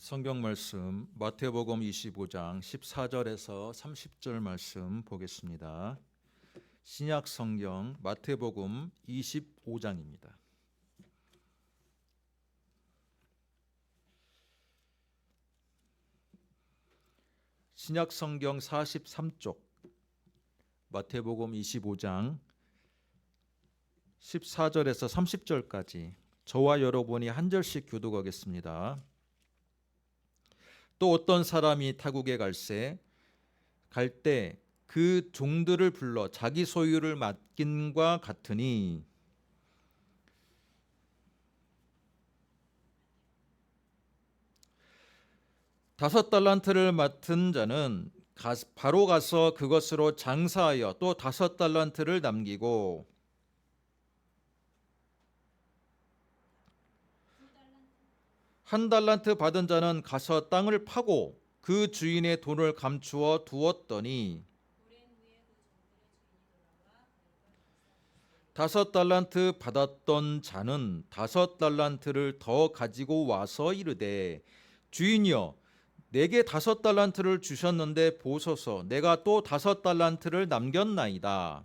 성경 말씀 마태복음 25장 14절에서 30절 말씀 보겠습니다. 신약 성경 마태복음 25장입니다. 신약 성경 43쪽 마태복음 25장 14절에서 30절까지 저와 여러분이 한 절씩 교독하겠습니다. 또 어떤 사람이 타국에 갈 때 그 종들을 불러 자기 소유를 맡긴과 같으니 다섯 달란트를 맡은 자는 바로 가서 그것으로 장사하여 또 다섯 달란트를 남기고 한 달란트 받은 자는 가서 땅을 파고 그 주인의 돈을 감추어 두었더니 다섯 달란트 받았던 자는 다섯 달란트를 더 가지고 와서 이르되 주인이여 내게 다섯 달란트를 주셨는데 보소서 내가 또 다섯 달란트를 남겼나이다.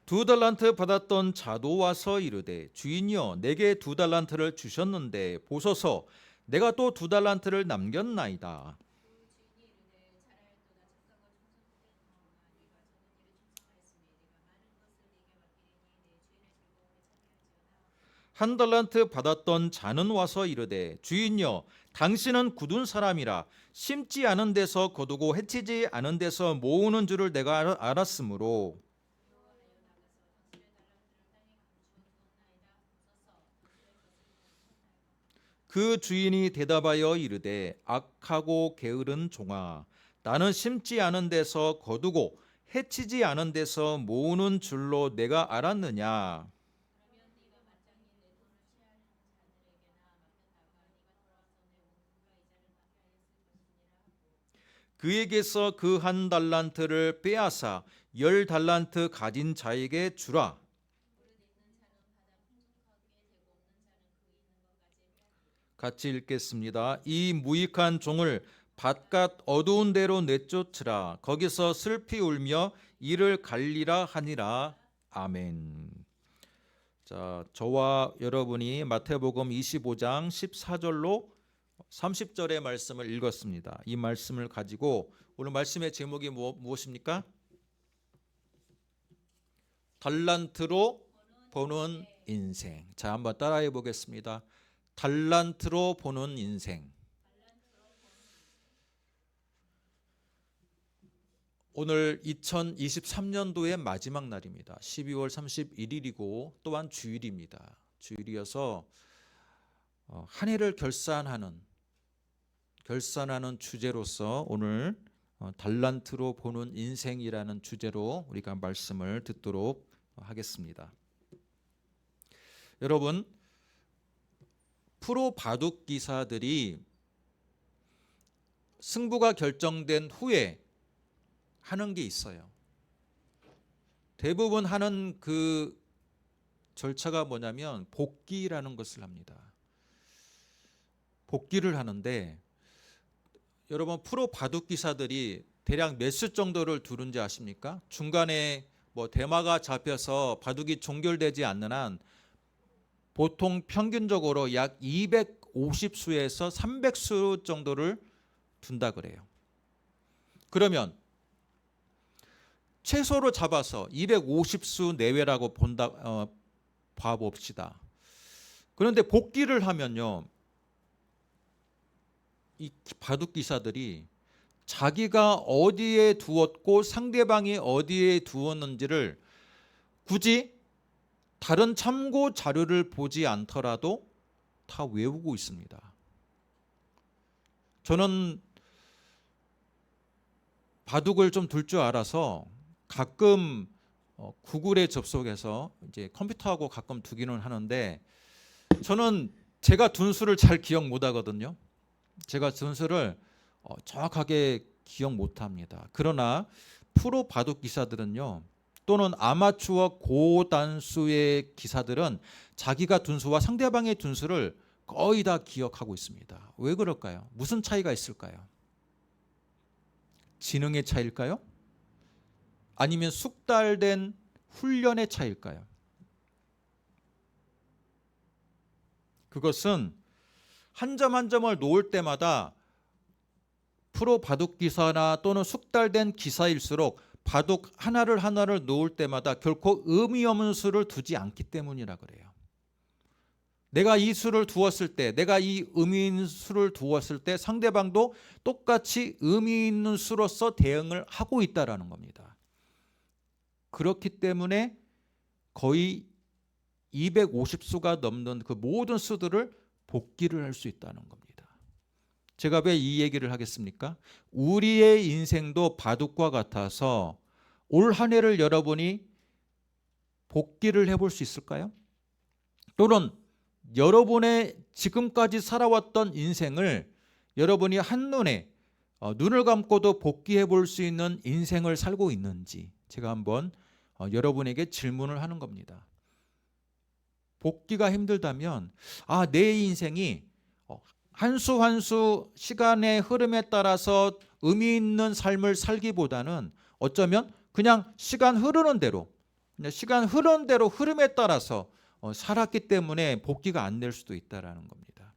두 달란트 받았던 자도 와서 이르되 주인이여 내게 두 달란트를 주셨는데 보소서 내가 또 두 달란트를 남겼나이다. 한 달란트 받았던 자는 와서 이르되 주인이여 당신은 굳은 사람이라 심지 않은 데서 거두고 해치지 않은 데서 모으는 줄을 내가 알았으므로 그 주인이 대답하여 이르되 악하고 게으른 종아 나는 심지 않은 데서 거두고 해치지 않은 데서 모으는 줄로 내가 알았느냐. 그에게서 그 한 달란트를 빼앗아 열 달란트 가진 자에게 주라. 같이 읽겠습니다. 이 무익한 종을 바깥 어두운 데로 내쫓으라. 거기서 슬피 울며 이를 갈리라 하니라. 아멘. 자, 저와 여러분이 마태복음 25장 14절로 30절의 말씀을 읽었습니다. 이 말씀을 가지고 오늘 말씀의 제목이 무엇입니까? 달란트로 보는 인생. 자, 한번 따라해 보겠습니다. 달란트로 보는 인생. 오늘 2023년도의 마지막 날입니다. 12월 31일이고 또한 주일입니다. 주일이어서 한 해를 결산하는 주제로서 오늘 달란트로 보는 인생이라는 주제로 우리가 말씀을 듣도록 하겠습니다. 여러분, 프로 바둑 기사들이 승부가 결정된 후에 하는 게 있어요. 대부분 하는 그 절차가 뭐냐면 복기라는 것을 합니다. 복기를 하는데 여러분 프로 바둑 기사들이 대략 몇 수 정도를 두는지 아십니까? 중간에 뭐 대마가 잡혀서 바둑이 종결되지 않는 한 보통 평균적으로 약 250수에서 300수 정도를 둔다 그래요. 그러면 최소로 잡아서 250수 내외라고 봐봅시다. 그런데 복기를 하면요, 이 바둑 기사들이 자기가 어디에 두었고 상대방이 어디에 두었는지를 굳이 다른 참고 자료를 보지 않더라도 다 외우고 있습니다. 저는 바둑을 좀 둘 줄 알아서 가끔 구글에 접속해서 이제 컴퓨터하고 가끔 두기는 하는데 저는 제가 둔 수를 잘 기억 못 하거든요. 제가 둔 수를 정확하게 기억 못 합니다. 그러나 프로 바둑 기사들은요, 또는 아마추어 고단수의 기사들은 자기가 둔수와 상대방의 둔수를 거의 다 기억하고 있습니다. 왜 그럴까요? 무슨 차이가 있을까요? 지능의 차이일까요? 아니면 숙달된 훈련의 차이일까요? 그것은 한 점 한 점을 놓을 때마다 프로 바둑 기사나 또는 숙달된 기사일수록 바둑 하나를 놓을 때마다 결코 의미 없는 수를 두지 않기 때문이라 그래요. 내가 이 수를 두었을 때, 내가 이 의미 있는 수를 두었을 때 상대방도 똑같이 의미 있는 수로서 대응을 하고 있다는 겁니다. 그렇기 때문에 거의 250수가 넘는 그 모든 수들을 복기를 할 수 있다는 겁니다. 제가 왜 이 얘기를 하겠습니까? 우리의 인생도 바둑과 같아서 올 한 해를 여러분이 복기를 해볼 수 있을까요? 또는 여러분의 지금까지 살아왔던 인생을 여러분이 한눈에 눈을 감고도 복기해 볼 수 있는 인생을 살고 있는지 제가 한번 여러분에게 질문을 하는 겁니다. 복기가 힘들다면 내 인생이 한 수 한 수 시간의 흐름에 따라서 의미 있는 삶을 살기보다는 어쩌면 그냥 시간 흐르는 대로 흐름에 따라서 살았기 때문에 복기가 안 될 수도 있다라는 겁니다.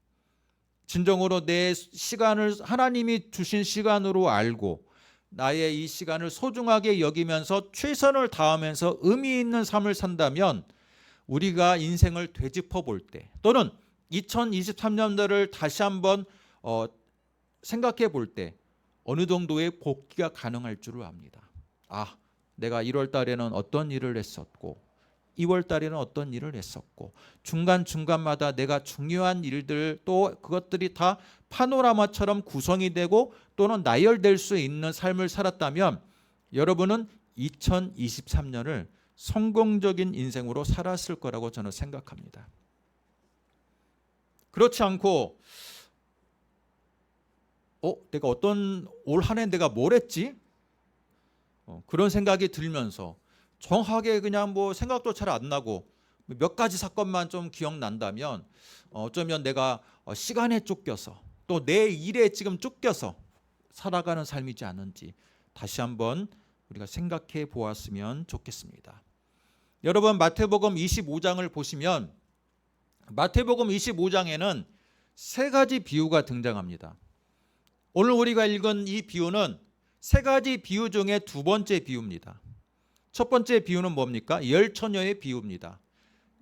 진정으로 내 시간을 하나님이 주신 시간으로 알고 나의 이 시간을 소중하게 여기면서 최선을 다하면서 의미 있는 삶을 산다면 우리가 인생을 되짚어 볼 때 또는 2023년도를 다시 한번 생각해 볼 때 어느 정도의 복기가 가능할 줄을 압니다. 내가 1월 달에는 어떤 일을 했었고 2월 달에는 어떤 일을 했었고 중간중간마다 내가 중요한 일들 또 그것들이 다 파노라마처럼 구성이 되고 또는 나열될 수 있는 삶을 살았다면 여러분은 2023년을 성공적인 인생으로 살았을 거라고 저는 생각합니다. 그렇지 않고 내가 올 한 해 내가 뭘 했지? 그런 생각이 들면서 정확하게 그냥 생각도 잘 안 나고 몇 가지 사건만 좀 기억난다면 어쩌면 내가 시간에 쫓겨서 또 내 일에 지금 쫓겨서 살아가는 삶이지 않은지 다시 한번 우리가 생각해 보았으면 좋겠습니다. 여러분 마태복음 25장을 보시면 마태복음 25장에는 세 가지 비유가 등장합니다. 오늘 우리가 읽은 이 비유는 세 가지 비유 중에 두 번째 비유입니다. 첫 번째 비유는 뭡니까? 열처녀의 비유입니다.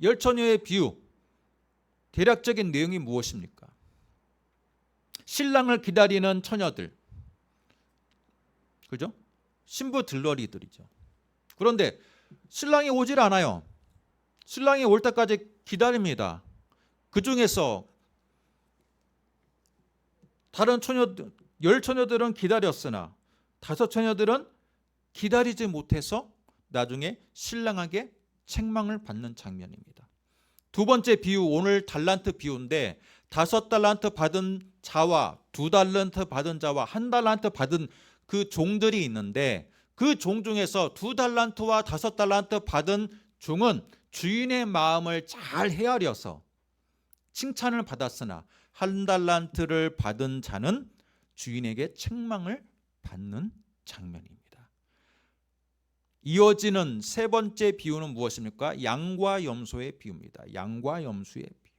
열처녀의 비유, 대략적인 내용이 무엇입니까? 신랑을 기다리는 처녀들, 그죠? 신부 들러리들이죠. 그런데 신랑이 오질 않아요. 신랑이 올 때까지 기다립니다. 그 중에서 다른 열 처녀들은 기다렸으나 다섯 처녀들은 기다리지 못해서 나중에 신랑에게 책망을 받는 장면입니다. 두 번째 비유, 오늘 달란트 비유인데 5달란트 받은 자와 2달란트 받은 자와 1달란트 받은 그 종들이 있는데 그 종 중에서 2달란트와 5달란트 받은 종은 주인의 마음을 잘 헤아려서 칭찬을 받았으나 1달란트를 받은 자는 주인에게 책망을 받는 장면입니다. 이어지는 세 번째 비유는 무엇입니까? 양과 염소의 비유입니다. 양과 염소의 비유.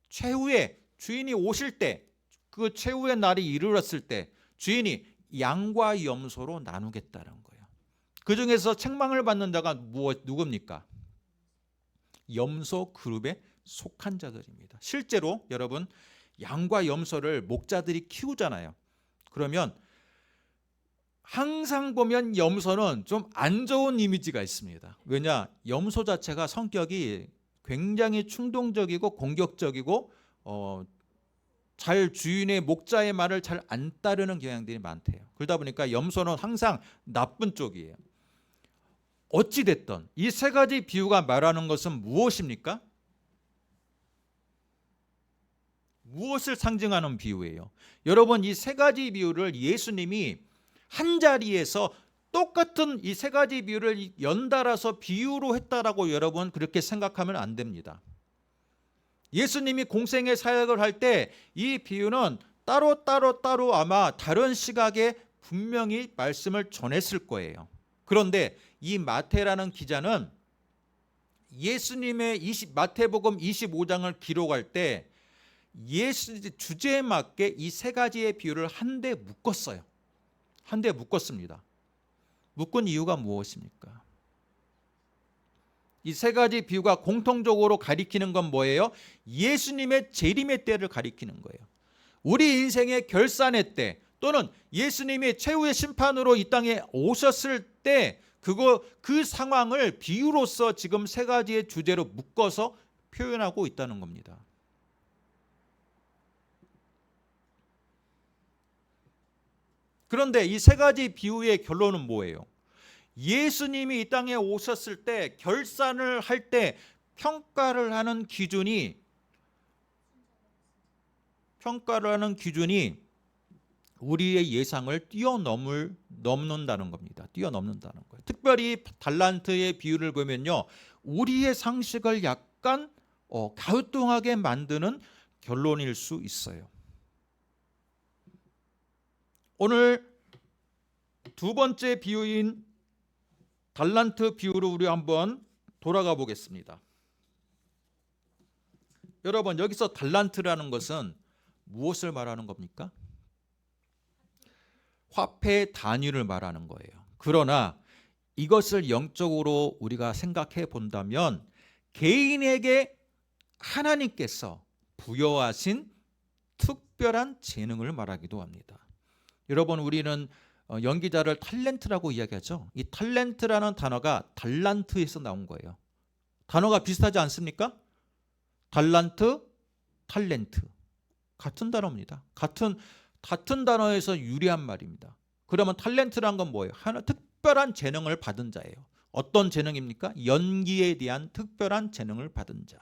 최후의 주인이 오실 때, 그 최후의 날이 이르렀을 때 주인이 양과 염소로 나누겠다는 거예요. 그 중에서 책망을 받는 자가 누굽니까? 염소 그룹에 속한 자들입니다. 실제로 여러분 양과 염소를 목자들이 키우잖아요. 그러면 항상 보면 염소는 좀 안 좋은 이미지가 있습니다. 왜냐? 염소 자체가 성격이 굉장히 충동적이고 공격적이고 잘 주인의 목자의 말을 잘 안 따르는 경향들이 많대요. 그러다 보니까 염소는 항상 나쁜 쪽이에요. 어찌 됐든 이 세 가지 비유가 말하는 것은 무엇입니까? 무엇을 상징하는 비유예요? 여러분 이 세 가지 비유를 예수님이 한 자리에서 똑같은 이 세 가지 비유를 연달아서 비유로 했다라고 여러분 그렇게 생각하면 안 됩니다. 예수님이 공생의 사역을 할 때 이 비유는 따로 아마 다른 시각에 분명히 말씀을 전했을 거예요. 그런데 이 마태라는 기자는 예수님의 마태복음 25장을 기록할 때 예수 주제에 맞게 이 세 가지의 비유를 한데 묶었어요. 한데 묶었습니다. 묶은 이유가 무엇입니까? 이 세 가지 비유가 공통적으로 가리키는 건 뭐예요? 예수님의 재림의 때를 가리키는 거예요. 우리 인생의 결산의 때 또는 예수님이 최후의 심판으로 이 땅에 오셨을 때 그 상황을 비유로서 지금 세 가지의 주제로 묶어서 표현하고 있다는 겁니다. 그런데 이 세 가지 비유의 결론은 뭐예요? 예수님이 이 땅에 오셨을 때 결산을 할 때 평가를 하는 기준이 우리의 예상을 뛰어넘는다는 겁니다. 뛰어넘는다는 거예요. 특별히 달란트의 비유를 보면요, 우리의 상식을 약간 갸우뚱하게 만드는 결론일 수 있어요. 오늘 두 번째 비유인 달란트 비유로 우리 한번 돌아가 보겠습니다. 여러분, 여기서 달란트라는 것은 무엇을 말하는 겁니까? 화폐 단위를 말하는 거예요. 그러나 이것을 영적으로 우리가 생각해 본다면 개인에게 하나님께서 부여하신 특별한 재능을 말하기도 합니다. 여러분, 우리는 연기자를 탤런트라고 이야기하죠. 이 탤런트라는 단어가 달란트에서 나온 거예요. 단어가 비슷하지 않습니까? 달란트, 탤런트 같은 단어입니다. 같은 단어에서 유래한 말입니다. 그러면 탤런트란 건 뭐예요? 하나 특별한 재능을 받은 자예요. 어떤 재능입니까? 연기에 대한 특별한 재능을 받은 자.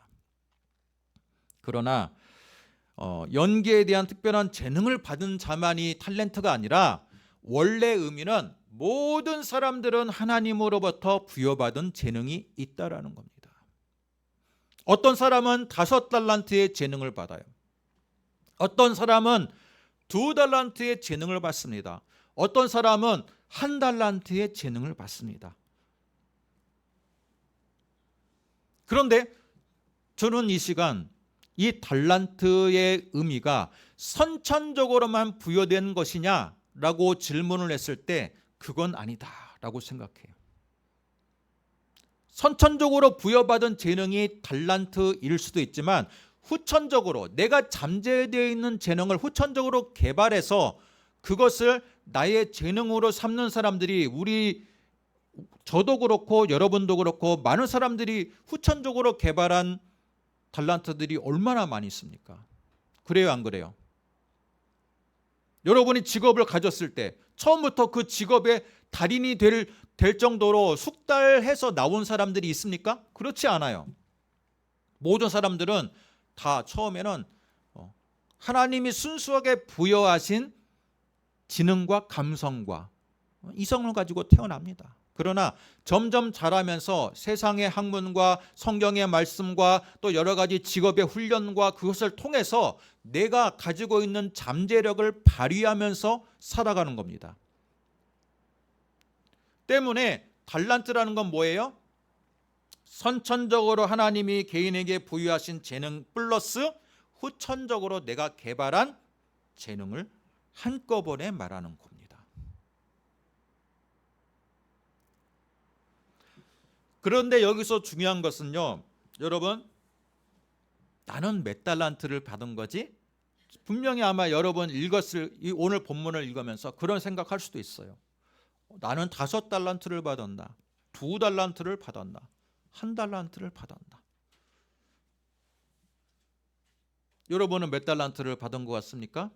그러나 연기에 대한 특별한 재능을 받은 자만이 탤런트가 아니라 원래 의미는 모든 사람들은 하나님으로부터 부여받은 재능이 있다라는 겁니다. 어떤 사람은 5달란트의 재능을 받아요. 어떤 사람은 2달란트의 재능을 받습니다. 어떤 사람은 1달란트의 재능을 받습니다. 그런데 저는 이 시간 이 달란트의 의미가 선천적으로만 부여된 것이냐라고 질문을 했을 때 그건 아니다라고 생각해요. 선천적으로 부여받은 재능이 달란트일 수도 있지만 후천적으로 내가 잠재되어 있는 재능을 후천적으로 개발해서 그것을 나의 재능으로 삼는 사람들이 저도 그렇고 여러분도 그렇고 많은 사람들이 후천적으로 개발한 달란트들이 얼마나 많이 있습니까? 그래요, 안 그래요? 여러분이 직업을 가졌을 때 처음부터 그 직업의 달인이 될 정도로 숙달해서 나온 사람들이 있습니까? 그렇지 않아요. 모든 사람들은 다 처음에는 하나님이 순수하게 부여하신 지능과 감성과 이성을 가지고 태어납니다. 그러나 점점 자라면서 세상의 학문과 성경의 말씀과 또 여러 가지 직업의 훈련과 그것을 통해서 내가 가지고 있는 잠재력을 발휘하면서 살아가는 겁니다. 때문에 달란트라는 건 뭐예요? 선천적으로 하나님이 개인에게 부여하신 재능 플러스 후천적으로 내가 개발한 재능을 한꺼번에 말하는 겁니다. 그런데 여기서 중요한 것은요, 여러분, 나는 몇 달란트를 받은 거지? 분명히 아마 여러분 오늘 본문을 읽으면서 그런 생각할 수도 있어요. 나는 5달란트를 받았나? 2달란트를 받았나? 1달란트를 받았나? 여러분은 몇 달란트를 받은 것 같습니까?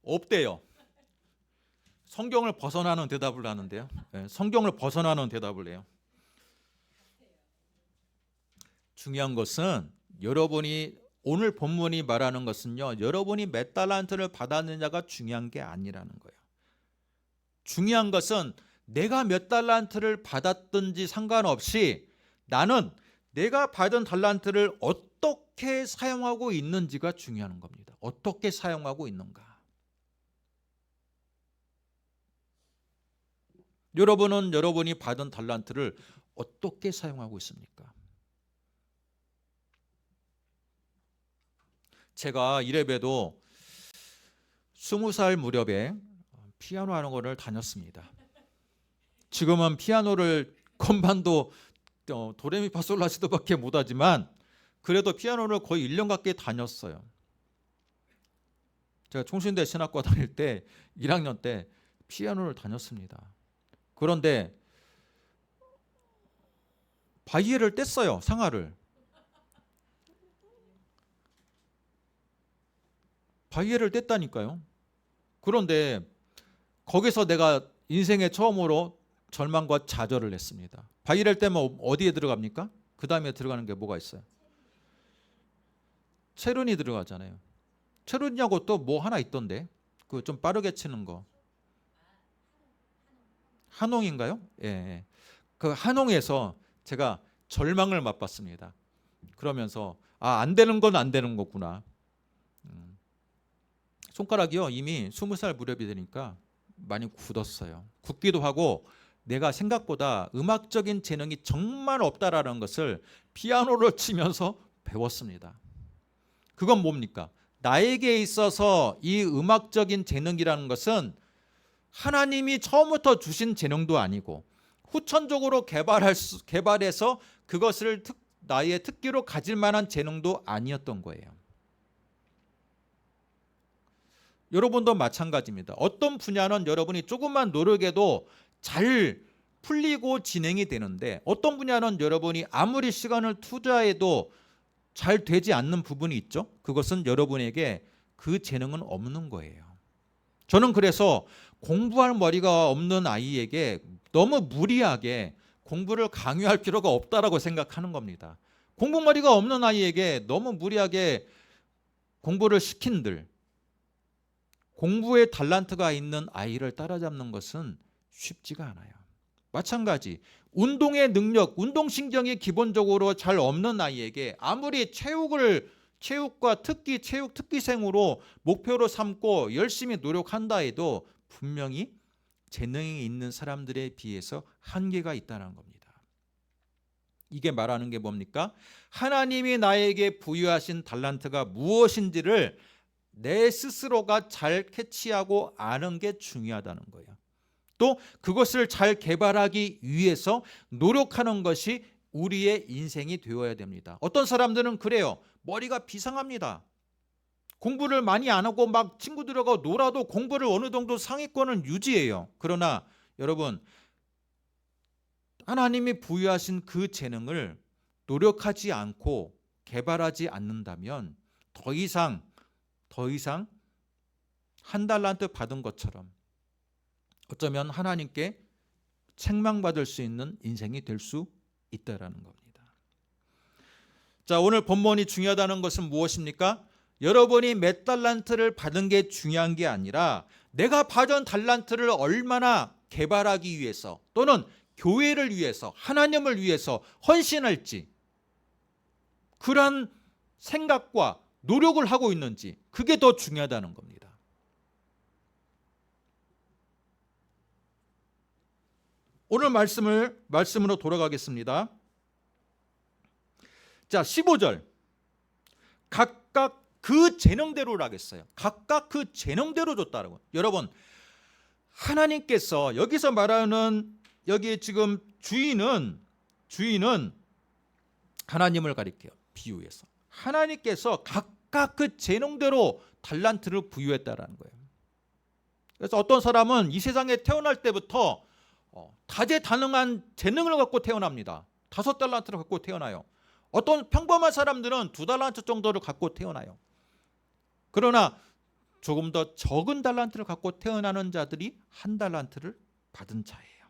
없대요. 성경을 벗어나는 대답을 하는데요. 성경을 벗어나는 대답을 해요. 중요한 것은 여러분이 오늘 본문이 말하는 것은요, 여러분이 몇 달란트를 받았느냐가 중요한 게 아니라는 거예요. 중요한 것은 내가 몇 달란트를 받았든지 상관없이 나는 내가 받은 달란트를 어떻게 사용하고 있는지가 중요한 겁니다. 어떻게 사용하고 있는가. 여러분은 여러분이 받은 달란트를 어떻게 사용하고 있습니까? 제가 이래봬도 20살 무렵에 피아노 하는 거를 다녔습니다. 지금은 피아노를 건반도 도레미파솔라시도밖에 못하지만 그래도 피아노를 거의 1년 가까이 다녔어요. 제가 총신대 신학과 다닐 때 1학년 때 피아노를 다녔습니다. 그런데 바이에를 뗐어요. 상하를. 바이에를 뗐다니까요. 그런데 거기서 내가 인생에 처음으로 절망과 좌절을 했습니다. 바이에를 떼면 어디에 들어갑니까? 그 다음에 들어가는 게 뭐가 있어요? 체룬이 들어가잖아요. 체룬이하고 또 뭐 하나 있던데, 그 좀 빠르게 치는 거. 한홍인가요? 예, 예. 그 한홍에서 제가 절망을 맛봤습니다. 그러면서 안 되는 건 안 되는 거구나. 손가락이요 이미 20살 무렵이 되니까 많이 굳었어요. 굳기도 하고 내가 생각보다 음악적인 재능이 정말 없다라는 것을 피아노를 치면서 배웠습니다. 그건 뭡니까? 나에게 있어서 이 음악적인 재능이라는 것은 하나님이 처음부터 주신 재능도 아니고 후천적으로 개발해서 그것을 나의 특기로 가질 만한 재능도 아니었던 거예요. 여러분도 마찬가지입니다. 어떤 분야는 여러분이 조금만 노력해도 잘 풀리고 진행이 되는데 어떤 분야는 여러분이 아무리 시간을 투자해도 잘 되지 않는 부분이 있죠. 그것은 여러분에게 그 재능은 없는 거예요. 저는 그래서 공부할 머리가 없는 아이에게 너무 무리하게 공부를 강요할 필요가 없다라고 생각하는 겁니다. 공부머리가 없는 아이에게 너무 무리하게 공부를 시킨들 공부에 달란트가 있는 아이를 따라잡는 것은 쉽지가 않아요. 마찬가지 운동의 능력, 운동신경이 기본적으로 잘 없는 아이에게 아무리 체육과 체육 특기생으로 목표로 삼고 열심히 노력한다 해도 분명히 재능이 있는 사람들에 비해서 한계가 있다는 겁니다. 이게 말하는 게 뭡니까? 하나님이 나에게 부여하신 달란트가 무엇인지를 내 스스로가 잘 캐치하고 아는 게 중요하다는 거예요. 또 그것을 잘 개발하기 위해서 노력하는 것이 우리의 인생이 되어야 됩니다. 어떤 사람들은 그래요. 머리가 비상합니다. 공부를 많이 안 하고 막 친구들하고 놀아도 공부를 어느 정도 상위권은 유지해요. 그러나 여러분 하나님이 부여하신 그 재능을 노력하지 않고 개발하지 않는다면 더 이상 한 달란트 받은 것처럼 어쩌면 하나님께 책망받을 수 있는 인생이 될 수 있다라는 겁니다. 자, 오늘 본문이 중요하다는 것은 무엇입니까? 여러분이 몇 달란트를 받은 게 중요한 게 아니라 내가 받은 달란트를 얼마나 개발하기 위해서 또는 교회를 위해서 하나님을 위해서 헌신할지 그런 생각과 노력을 하고 있는지 그게 더 중요하다는 겁니다. 오늘 말씀으로 돌아가겠습니다. 자, 15절. 각각 그 재능대로 하겠어요. 각각 그 재능대로 줬다라고. 여러분, 하나님께서 여기서 말하는 여기 지금 주인은 하나님을 가리켜요. 비유해서. 하나님께서 각각 그 재능대로 달란트를 부여했다라는 거예요. 그래서 어떤 사람은 이 세상에 태어날 때부터 다재다능한 재능을 갖고 태어납니다. 5달란트를 갖고 태어나요. 어떤 평범한 사람들은 2달란트 정도를 갖고 태어나요. 그러나 조금 더 적은 달란트를 갖고 태어나는 자들이 1달란트를 받은 자예요.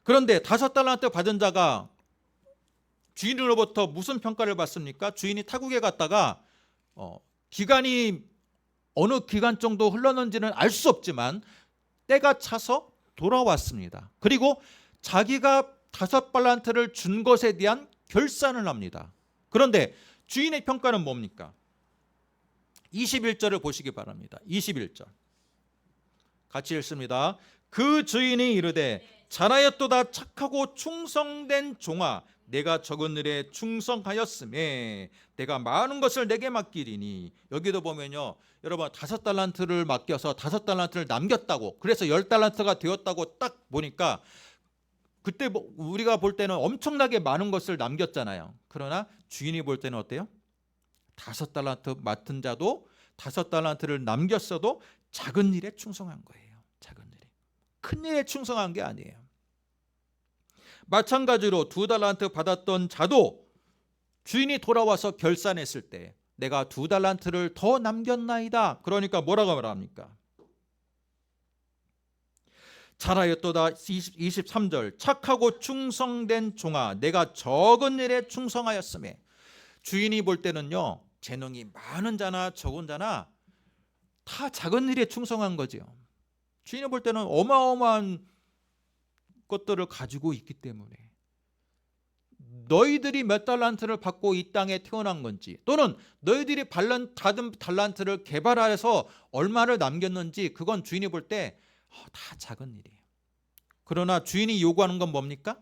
그런데 5달란트 받은 자가 주인으로부터 무슨 평가를 받습니까? 주인이 타국에 갔다가 기간이 어느 기간 정도 흘렀는지는 알 수 없지만 때가 차서 돌아왔습니다. 그리고 자기가 5달란트를 준 것에 대한 결산을 합니다. 그런데 주인의 평가는 뭡니까? 21절을 보시기 바랍니다. 21절 같이 읽습니다. 그 주인이 이르되 잘하였도다 착하고 충성된 종아, 내가 적은 일에 충성하였음에 내가 많은 것을 내게 맡기리니. 여기도 보면요, 여러분 5달란트를 맡겨서 5달란트를 남겼다고, 그래서 10달란트가 되었다고 딱 보니까 그때 우리가 볼 때는 엄청나게 많은 것을 남겼잖아요. 그러나 주인이 볼 때는 어때요? 5달란트 맡은 자도 5달란트를 남겼어도 작은 일에 충성한 거예요. 작은 일에. 큰 일에 충성한 게 아니에요. 마찬가지로 2달란트 받았던 자도 주인이 돌아와서 결산했을 때 내가 2달란트를 더 남겼나이다. 그러니까 뭐라고 말합니까? 잘하였도다. 23절 착하고 충성된 종아, 내가 적은 일에 충성하였음에. 주인이 볼 때는요, 재능이 많은 자나 적은 자나 다 작은 일에 충성한 거죠. 주인이 볼 때는 어마어마한 것들을 가지고 있기 때문에 너희들이 몇 달란트를 받고 이 땅에 태어난 건지, 또는 너희들이 받은 달란트를 개발해서 얼마를 남겼는지, 그건 주인이 볼 때 다 작은 일이에요. 그러나 주인이 요구하는 건 뭡니까?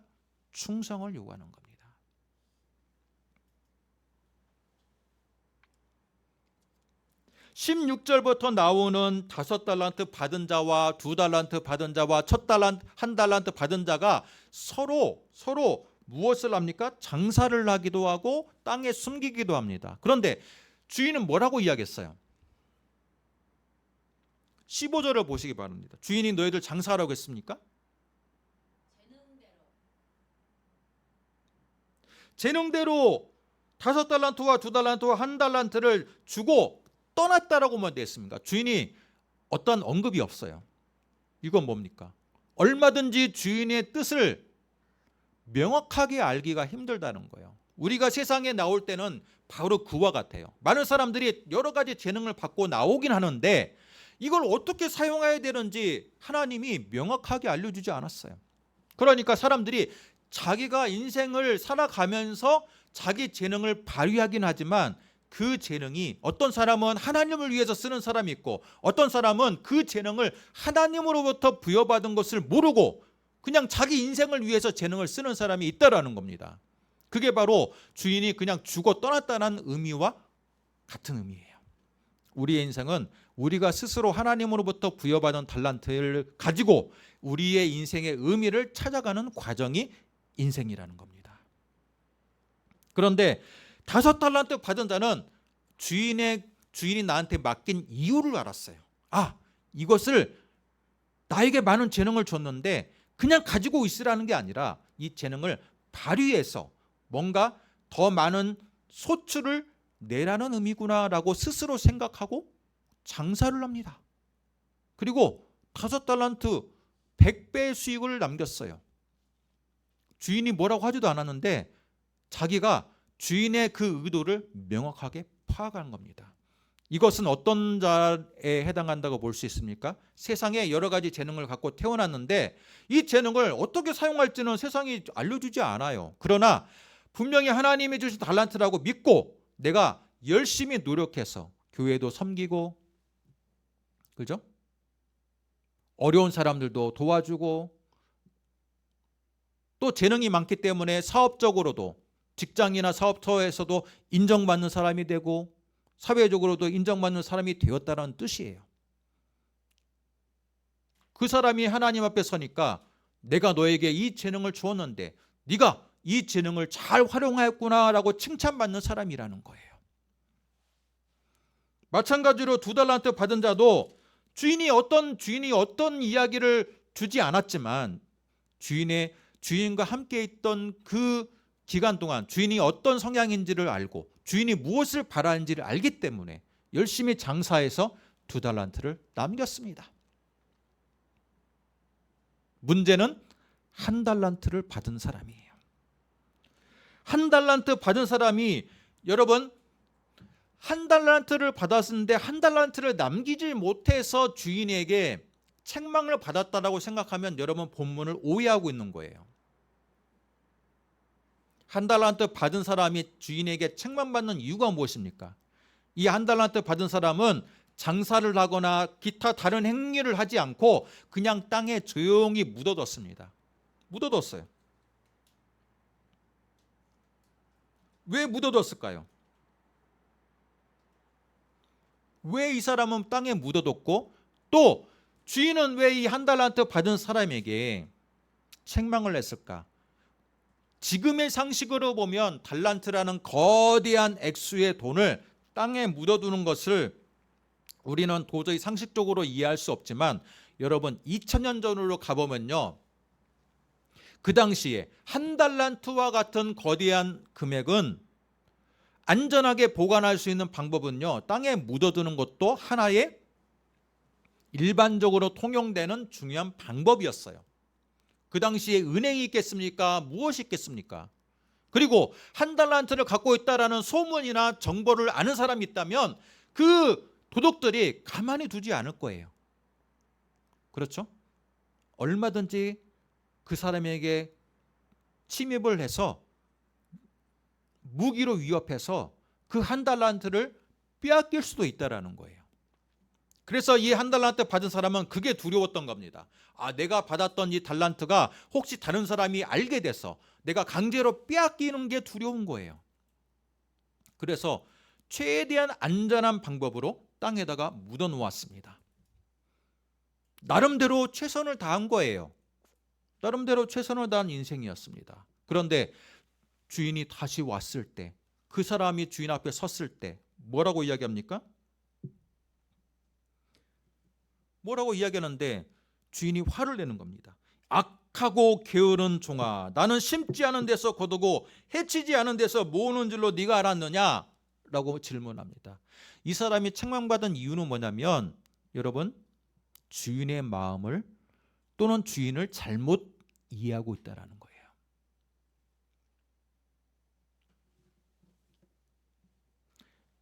충성을 요구하는 겁니다. 16절부터 나오는 5달란트 받은 자와 2달란트 받은 자와 1달란트 받은 자가 서로 무엇을 합니까? 장사를 하기도 하고 땅에 숨기기도 합니다. 그런데 주인은 뭐라고 이야기했어요? 15절을 보시기 바랍니다. 주인이 너희들 장사하라고 했습니까? 재능대로 5달란트와 2달란트와 1달란트를 주고 떠났다라고만 되어 있습니다. 주인이 어떤 언급이 없어요. 이건 뭡니까? 얼마든지 주인의 뜻을 명확하게 알기가 힘들다는 거예요. 우리가 세상에 나올 때는 바로 그와 같아요. 많은 사람들이 여러 가지 재능을 받고 나오긴 하는데 이걸 어떻게 사용해야 되는지 하나님이 명확하게 알려주지 않았어요. 그러니까 사람들이 자기가 인생을 살아가면서 자기 재능을 발휘하긴 하지만 그 재능이, 어떤 사람은 하나님을 위해서 쓰는 사람이 있고 어떤 사람은 그 재능을 하나님으로부터 부여받은 것을 모르고 그냥 자기 인생을 위해서 재능을 쓰는 사람이 있다라는 겁니다. 그게 바로 주인이 그냥 주고 떠났다는 의미와 같은 의미예요. 우리의 인생은 우리가 스스로 하나님으로부터 부여받은 달란트를 가지고 우리의 인생의 의미를 찾아가는 과정이 인생이라는 겁니다. 그런데 5달란트 받은 자는 주인이 나한테 맡긴 이유를 알았어요. 아, 이것을 나에게 많은 재능을 줬는데 그냥 가지고 있으라는 게 아니라 이 재능을 발휘해서 뭔가 더 많은 소출을 내라는 의미구나라고 스스로 생각하고 장사를 합니다. 그리고 5달란트 100배의 수익을 남겼어요. 주인이 뭐라고 하지도 않았는데 자기가 주인의 그 의도를 명확하게 파악하는 겁니다. 이것은 어떤 자에 해당한다고 볼 수 있습니까? 세상에 여러 가지 재능을 갖고 태어났는데 이 재능을 어떻게 사용할지는 세상이 알려주지 않아요. 그러나 분명히 하나님이 주신 달란트라고 믿고 내가 열심히 노력해서 교회도 섬기고, 그죠? 어려운 사람들도 도와주고, 또 재능이 많기 때문에 사업적으로도 직장이나 사업처에서도 인정받는 사람이 되고 사회적으로도 인정받는 사람이 되었다는 뜻이에요. 그 사람이 하나님 앞에 서니까 내가 너에게 이 재능을 주었는데 네가 이 재능을 잘 활용했구나라고 칭찬받는 사람이라는 거예요. 마찬가지로 2달란트 받은 자도 주인이 어떤 이야기를 주지 않았지만 주인과 함께 있던 그 기간 동안 주인이 어떤 성향인지를 알고 주인이 무엇을 바라는지를 알기 때문에 열심히 장사해서 2달란트를 남겼습니다. 문제는 1달란트를 받은 사람이에요. 1달란트 받은 사람이, 여러분, 한 달란트를 받았는데 한 달란트를 남기지 못해서 주인에게 책망을 받았다라고 생각하면 여러분 본문을 오해하고 있는 거예요. 한 달란트 받은 사람이 주인에게 책망받는 이유가 무엇입니까? 이 한 달란트 받은 사람은 장사를 하거나 기타 다른 행위를 하지 않고 그냥 땅에 조용히 묻어뒀습니다. 묻어뒀어요. 왜 묻어뒀을까요? 왜 이 사람은 땅에 묻어뒀고 또 주인은 왜 이 한 달란트 받은 사람에게 책망을 했을까? 지금의 상식으로 보면 달란트라는 거대한 액수의 돈을 땅에 묻어두는 것을 우리는 도저히 상식적으로 이해할 수 없지만 여러분 2000년 전으로 가보면요, 그 당시에 한 달란트와 같은 거대한 금액은 안전하게 보관할 수 있는 방법은요, 땅에 묻어두는 것도 하나의 일반적으로 통용되는 중요한 방법이었어요. 그 당시에 은행이 있겠습니까? 무엇이 있겠습니까? 그리고 한 달란트를 갖고 있다라는 소문이나 정보를 아는 사람이 있다면 그 도둑들이 가만히 두지 않을 거예요. 그렇죠? 얼마든지 그 사람에게 침입을 해서 무기로 위협해서 그 한 달란트를 빼앗길 수도 있다라는 거예요. 그래서 이 한 달란트 받은 사람은 그게 두려웠던 겁니다. 내가 받았던 이 달란트가 혹시 다른 사람이 알게 돼서 내가 강제로 빼앗기는 게 두려운 거예요. 그래서 최대한 안전한 방법으로 땅에다가 묻어 놓았습니다. 나름대로 최선을 다한 거예요. 나름대로 최선을 다한 인생이었습니다. 그런데 주인이 다시 왔을 때, 그 사람이 주인 앞에 섰을 때 뭐라고 이야기합니까? 뭐라고 이야기하는데 주인이 화를 내는 겁니다. 악하고 게으른 종아, 나는 심지 않은 데서 거두고 해치지 않은 데서 모으는 줄로 네가 알았느냐? 라고 질문합니다. 이 사람이 책망받은 이유는 뭐냐면 여러분, 주인의 마음을 또는 주인을 잘못 이해하고 있다는 거예요.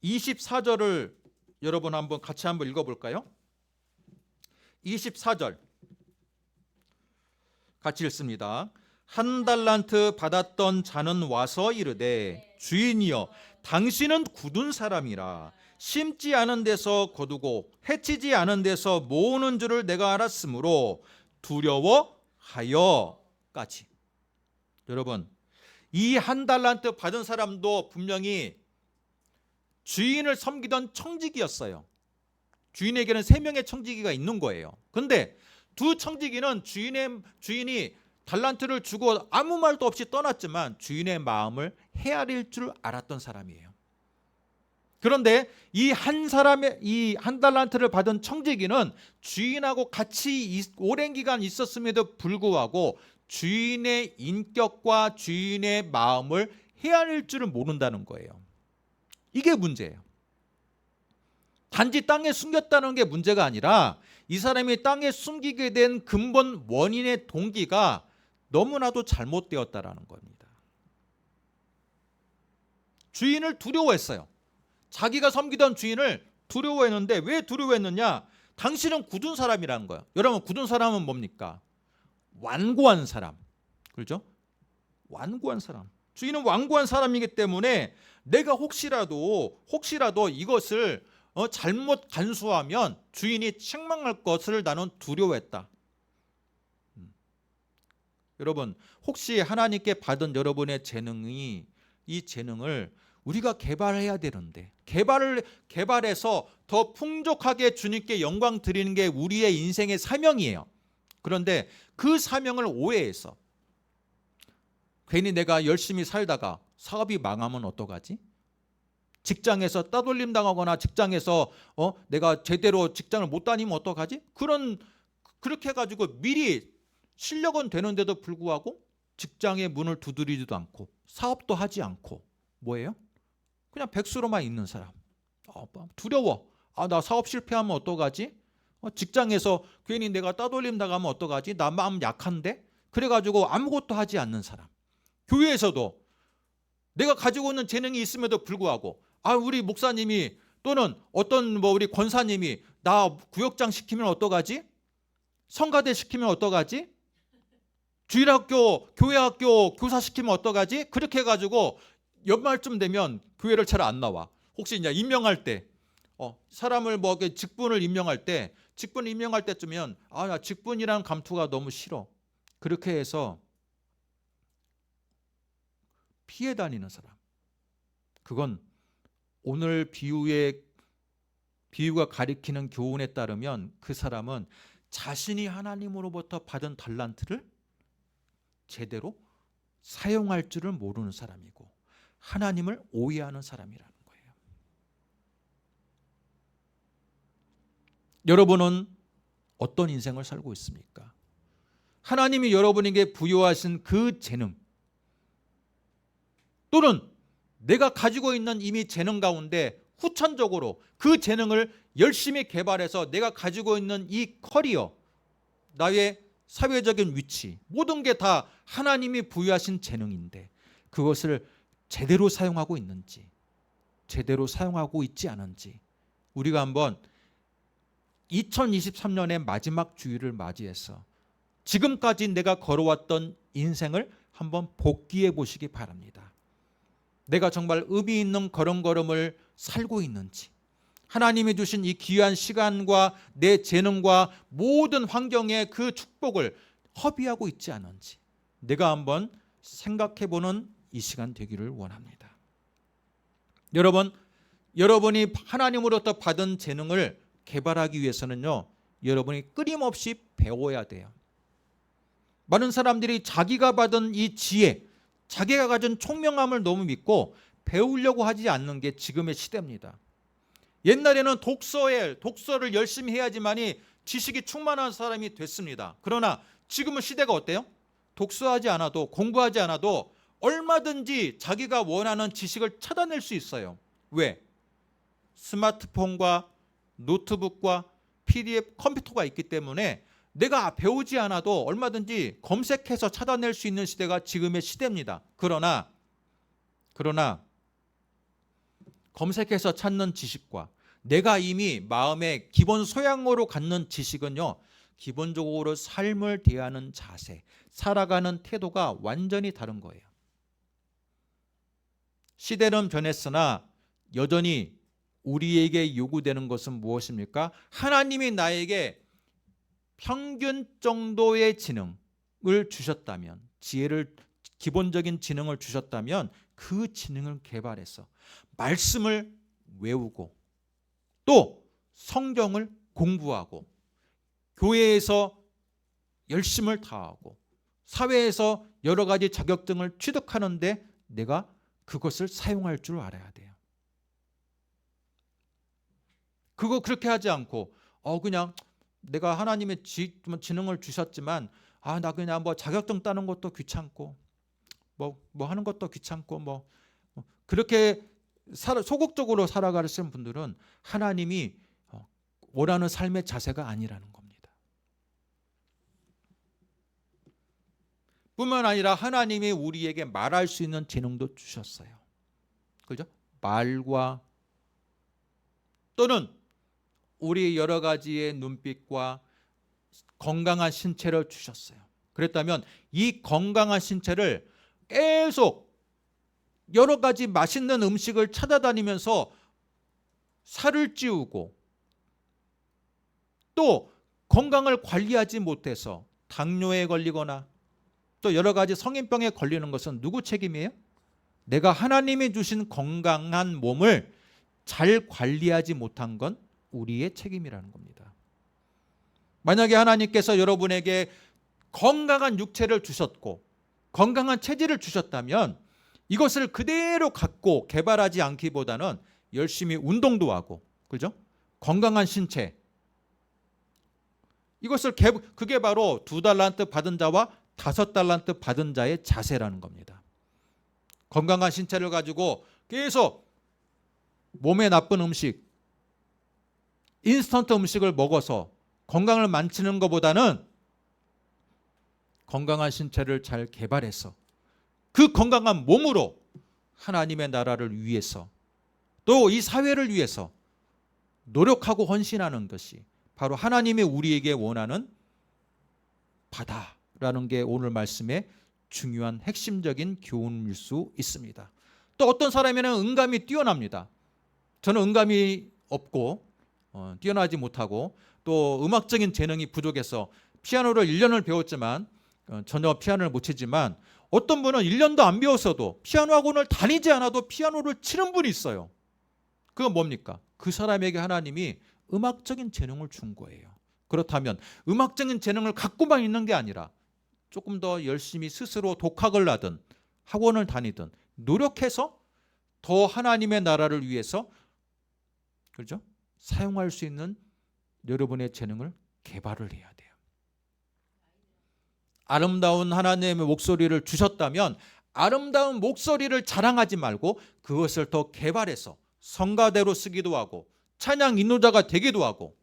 (24절을) 여러분 한번 같이 한번 읽어볼까요? 24절 같이 읽습니다. 한 달란트 받았던 자는 와서 이르되 주인이여, 당신은 굳은 사람이라 심지 않은 데서 거두고 해치지 않은 데서 모으는 줄을 내가 알았으므로 두려워하여까지. 여러분, 이 한 달란트 받은 사람도 분명히 주인을 섬기던 청지기였어요. 주인에게는 3명의 청지기가 있는 거예요. 그런데 두 청지기는 주인이 달란트를 주고 아무 말도 없이 떠났지만 주인의 마음을 헤아릴 줄 알았던 사람이에요. 그런데 이 한 달란트를 받은 청지기는 주인하고 같이 오랜 기간 있었음에도 불구하고 주인의 인격과 주인의 마음을 헤아릴 줄을 모른다는 거예요. 이게 문제예요. 단지 땅에 숨겼다는 게 문제가 아니라 이 사람이 땅에 숨기게 된 근본 원인의 동기가 너무나도 잘못되었다라는 겁니다. 주인을 두려워했어요. 자기가 섬기던 주인을 두려워했는데 왜 두려워했느냐? 당신은 굳은 사람이라는 거예요. 여러분, 굳은 사람은 뭡니까? 완고한 사람. 그렇죠? 완고한 사람. 주인은 완고한 사람이기 때문에 내가 혹시라도 이것을 잘못 간수하면 주인이 책망할 것을 나는 두려워했다. 여러분, 혹시 하나님께 받은 여러분의 이 재능을 우리가 개발해야 되는데, 개발해서 더 풍족하게 주님께 영광 드리는 게 우리의 인생의 사명이에요. 그런데 그 사명을 오해해서 괜히 내가 열심히 살다가 사업이 망하면 어떡하지? 직장에서 따돌림 당하거나 직장에서 내가 제대로 직장을 못 다니면 어떡하지? 그렇게 해가지고 미리 실력은 되는데도 불구하고 직장의 문을 두드리지도 않고 사업도 하지 않고 뭐예요? 그냥 백수로만 있는 사람. 두려워. 나 사업 실패하면 어떡하지? 직장에서 괜히 내가 따돌림 당하면 어떡하지? 나 마음 약한데? 그래가지고 아무것도 하지 않는 사람. 교회에서도 내가 가지고 있는 재능이 있음에도 불구하고 우리 목사님이 또는 어떤 우리 권사님이 나 구역장 시키면 어떡하지? 성가대 시키면 어떡하지? 주일학교, 교회학교 교사 시키면 어떡하지? 그렇게 해가지고 연말쯤 되면 교회를 잘 안 나와. 혹시 이제 임명할 때, 사람을 직분을 임명할 때, 직분 임명할 때쯤이면 나 직분이라는 감투가 너무 싫어. 그렇게 해서 피해 다니는 사람. 그건 오늘 비유가 가리키는 교훈에 따르면 그 사람은 자신이 하나님으로부터 받은 달란트를 제대로 사용할 줄을 모르는 사람이고 하나님을 오해하는 사람이라는 거예요. 여러분은 어떤 인생을 살고 있습니까? 하나님이 여러분에게 부여하신 그 재능 또는 내가 가지고 있는 이미 재능 가운데 후천적으로 그 재능을 열심히 개발해서 내가 가지고 있는 이 커리어, 나의 사회적인 위치, 모든 게 다 하나님이 부여하신 재능인데 그것을 제대로 사용하고 있는지, 제대로 사용하고 있지 않은지 우리가 한번 2023년의 마지막 주일을 맞이해서 지금까지 내가 걸어왔던 인생을 한번 복기해 보시기 바랍니다. 내가 정말 의미 있는 걸음걸음을 살고 있는지, 하나님이 주신 이 귀한 시간과 내 재능과 모든 환경의 그 축복을 허비하고 있지 않은지 내가 한번 생각해보는 이 시간 되기를 원합니다. 여러분이 하나님으로부터 받은 재능을 개발하기 위해서는요, 여러분이 끊임없이 배워야 돼요. 많은 사람들이 자기가 받은 이 지혜, 자기가 가진 총명함을 너무 믿고 배우려고 하지 않는 게 지금의 시대입니다. 옛날에는 독서를 열심히 해야지만이 지식이 충만한 사람이 됐습니다. 그러나 지금은 시대가 어때요? 독서하지 않아도, 공부하지 않아도 얼마든지 자기가 원하는 지식을 찾아낼 수 있어요. 왜? 스마트폰과 노트북과 PDF 컴퓨터가 있기 때문에 내가 배우지 않아도 얼마든지 검색해서 찾아낼 수 있는 시대가 지금의 시대입니다. 그러나 검색해서 찾는 지식과 내가 이미 마음의 기본 소양으로 갖는 지식은요, 기본적으로 삶을 대하는 자세, 살아가는 태도가 완전히 다른 거예요. 시대는 변했으나 여전히 우리에게 요구되는 것은 무엇입니까? 하나님이 나에게 평균 정도의 지능을 주셨다면, 기본적인 지능을 주셨다면 그 지능을 개발해서 말씀을 외우고 또 성경을 공부하고 교회에서 열심을 다하고 사회에서 여러 가지 자격증을 취득하는데 내가 그것을 사용할 줄 알아야 돼요. 그렇게 하지 않고 그냥 내가 하나님의 지능을 주셨지만 나 그냥 자격증 따는 것도 귀찮고 뭐 하는 것도 귀찮고 그렇게 소극적으로 살아가시는 분들은 하나님이 원하는 삶의 자세가 아니라는 겁니다. 뿐만 아니라 하나님이 우리에게 말할 수 있는 재능도 주셨어요. 그죠? 말과 또는 우리 여러 가지의 눈빛과 건강한 신체를 주셨어요. 그랬다면 이 건강한 신체를 계속 여러 가지 맛있는 음식을 찾아다니면서 살을 찌우고 또 건강을 관리하지 못해서 당뇨에 걸리거나 또 여러 가지 성인병에 걸리는 것은 누구 책임이에요? 내가 하나님이 주신 건강한 몸을 잘 관리하지 못한 건 우리의 책임이라는 겁니다. 만약에 하나님께서 여러분에게 건강한 육체를 주셨고 건강한 체질을 주셨다면 이것을 그대로 갖고 개발하지 않기보다는 열심히 운동도 하고, 그죠? 건강한 신체, 그게 바로 2달란트 받은 자와 5달란트 받은 자의 자세라는 겁니다. 건강한 신체를 가지고 계속 몸에 나쁜 음식, 인스턴트 음식을 먹어서 건강을 망치는 것보다는 건강한 신체를 잘 개발해서 그 건강한 몸으로 하나님의 나라를 위해서 또 이 사회를 위해서 노력하고 헌신하는 것이 바로 하나님의 우리에게 원하는 바다라는 게 오늘 말씀의 중요한 핵심적인 교훈일 수 있습니다. 또 어떤 사람에는 음감이 뛰어납니다. 저는 음감이 없고 뛰어나지 못하고 또 음악적인 재능이 부족해서 피아노를 1년을 배웠지만 전혀 피아노를 못 치지만, 어떤 분은 1년도 안 배웠어도 피아노 학원을 다니지 않아도 피아노를 치는 분이 있어요. 그건 뭡니까? 그 사람에게 하나님이 음악적인 재능을 준 거예요. 그렇다면 음악적인 재능을 갖고만 있는 게 아니라 조금 더 열심히 스스로 독학을 하든 학원을 다니든 노력해서 더 하나님의 나라를 위해서, 그렇죠? 사용할 수 있는 여러분의 재능을 개발을 해야 돼요. 아름다운 하나님의 목소리를 주셨다면 아름다운 목소리를 자랑하지 말고 그것을 더 개발해서 성가대로 쓰기도 하고 찬양 인도자가 되기도 하고,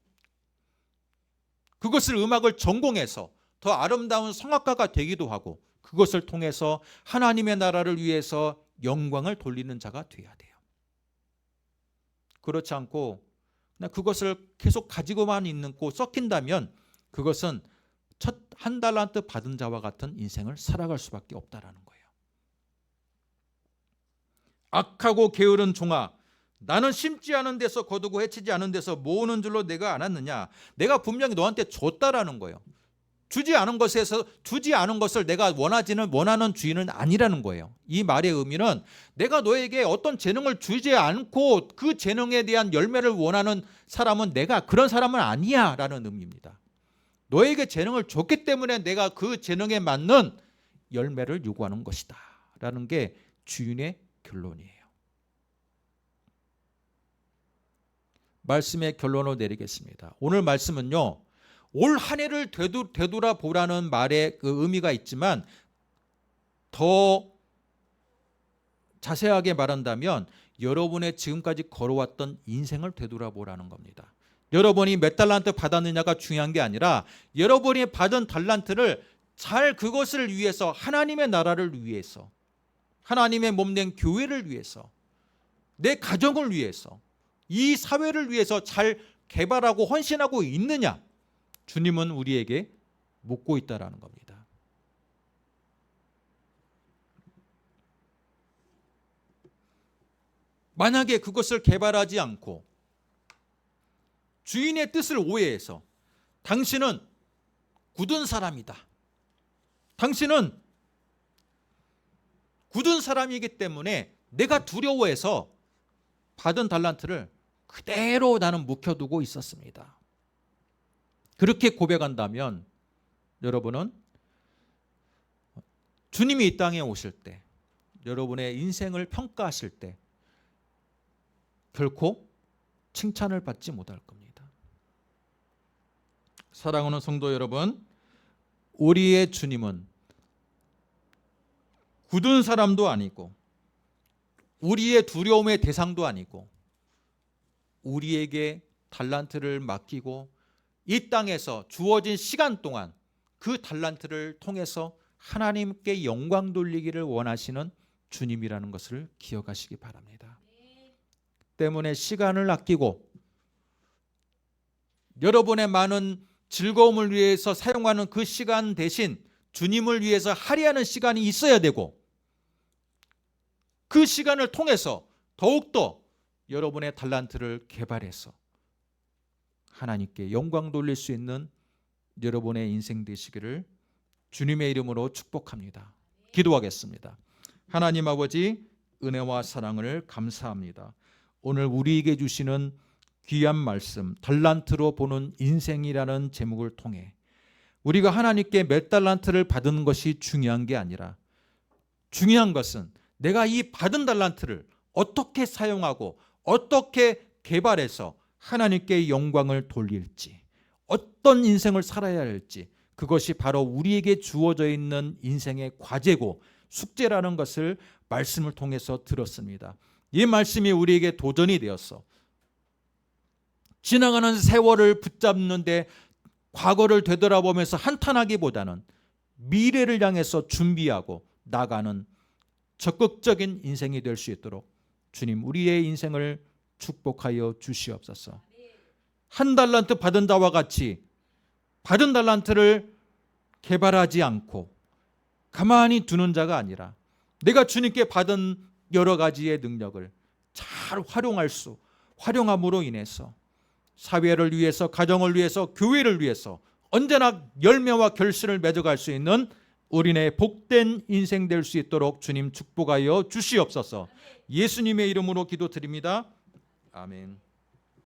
그것을 음악을 전공해서 더 아름다운 성악가가 되기도 하고, 그것을 통해서 하나님의 나라를 위해서 영광을 돌리는 자가 되어야 돼요. 그렇지 않고 그냥 그것을 계속 가지고만 있고 썩힌다면 그것은 첫 한 달란트 받은 자와 같은 인생을 살아갈 수밖에 없다라는 거예요. 악하고 게으른 종아, 나는 심지 않은 데서 거두고 해치지 않은 데서 모으는 줄로 내가 알았느냐. 내가 분명히 너한테 줬다라는 거예요. 주지 않은 것을 내가 원하는 주인은 아니라는 거예요. 이 말의 의미는 내가 너에게 어떤 재능을 주지 않고 그 재능에 대한 열매를 원하는 사람은 내가 그런 사람은 아니야 라는 의미입니다. 너에게 재능을 줬기 때문에 내가 그 재능에 맞는 열매를 요구하는 것이다 라는 게 주인의 결론이에요. 말씀의 결론을 내리겠습니다. 오늘 말씀은요, 올 한 해를 되돌아보라는 말에 그 의미가 있지만 더 자세하게 말한다면 여러분의 지금까지 걸어왔던 인생을 되돌아보라는 겁니다. 여러분이 몇 달란트 받았느냐가 중요한 게 아니라 여러분이 받은 달란트를 잘 그것을 위해서, 하나님의 나라를 위해서, 하나님의 몸된 교회를 위해서, 내 가정을 위해서, 이 사회를 위해서 잘 개발하고 헌신하고 있느냐, 주님은 우리에게 묻고 있다라는 겁니다. 만약에 그것을 개발하지 않고 주인의 뜻을 오해해서 당신은 굳은 사람이다, 당신은 굳은 사람이기 때문에 내가 두려워해서 받은 달란트를 그대로 나는 묵혀두고 있었습니다, 그렇게 고백한다면 여러분은 주님이 이 땅에 오실 때, 여러분의 인생을 평가하실 때 결코 칭찬을 받지 못할 겁니다. 사랑하는 성도 여러분, 우리의 주님은 굳은 사람도 아니고 우리의 두려움의 대상도 아니고 우리에게 달란트를 맡기고 이 땅에서 주어진 시간 동안 그 달란트를 통해서 하나님께 영광 돌리기를 원하시는 주님이라는 것을 기억하시기 바랍니다. 때문에 시간을 아끼고 여러분의 많은 즐거움을 위해서 사용하는 그 시간 대신 주님을 위해서 할애하는 시간이 있어야 되고, 그 시간을 통해서 더욱더 여러분의 달란트를 개발해서 하나님께 영광 돌릴 수 있는 여러분의 인생 되시기를 주님의 이름으로 축복합니다. 기도하겠습니다. 하나님 아버지, 은혜와 사랑을 감사합니다. 오늘 우리에게 주시는 귀한 말씀, 달란트로 보는 인생이라는 제목을 통해 우리가 하나님께 몇 달란트를 받은 것이 중요한 게 아니라 중요한 것은 내가 이 받은 달란트를 어떻게 사용하고 어떻게 개발해서 하나님께 영광을 돌릴지, 어떤 인생을 살아야 할지, 그것이 바로 우리에게 주어져 있는 인생의 과제고 숙제라는 것을 말씀을 통해서 들었습니다. 이 말씀이 우리에게 도전이 되었어. 지나가는 세월을 붙잡는데 과거를 되돌아보면서 한탄하기보다는 미래를 향해서 준비하고 나가는 적극적인 인생이 될 수 있도록 주님, 우리의 인생을 축복하여 주시옵소서. 한 달란트 받은 자와 같이 받은 달란트를 개발하지 않고 가만히 두는 자가 아니라 내가 주님께 받은 여러 가지의 능력을 잘 활용함으로 인해서 사회를 위해서, 가정을 위해서, 교회를 위해서 언제나 열매와 결실을 맺어갈 수 있는 우리네 복된 인생 될 수 있도록 주님 축복하여 주시옵소서. 예수님의 이름으로 기도드립니다. 아멘.